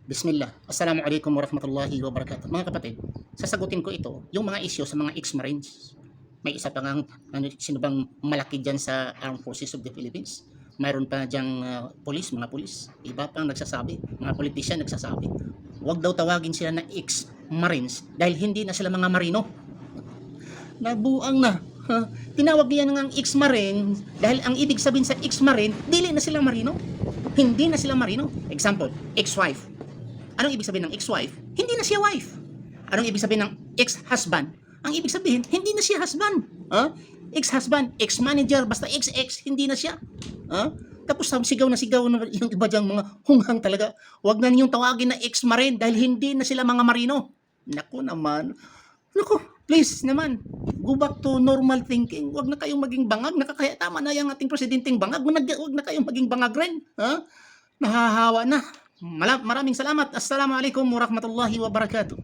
Bismillah. Assalamualaikum warahmatullahi wabarakatuh. Mga kapatid, sasagutin ko ito, yung mga issue sa mga ex-Marines. May isa pa ngang, sino bang malaki dyan sa Armed Forces of the Philippines? Mayroon pa dyang mga pulis. Iba pang nagsasabi, mga politician nagsasabi. Huwag daw tawagin sila na ex-Marines dahil hindi na sila mga marino. Nabuang na. Tinawag niya ng ex-marine dahil ang ibig sabihin sa ex-marine, dili na sila marino. Hindi na sila marino. Example, ex-wife. Anong ibig sabihin ng ex-wife? Hindi na siya wife. Anong ibig sabihin ng ex-husband? Ang ibig sabihin, hindi na siya husband. Ex-husband, ex-manager, basta ex-ex, hindi na siya. Tapos sigaw na yung iba dyang mga hunghang talaga. Huwag na ninyong tawagin na ex-marine dahil hindi na sila mga marino. Naku naman. Naku, please naman. Go back to normal thinking. Huwag na kayong maging bangag. Nakakaya tama na yung ating presidenteng bangag. Huwag na kayong maging bangag rin. Nahahawa na. Maraming salamat. Assalamualaikum warahmatullahi wabarakatuh.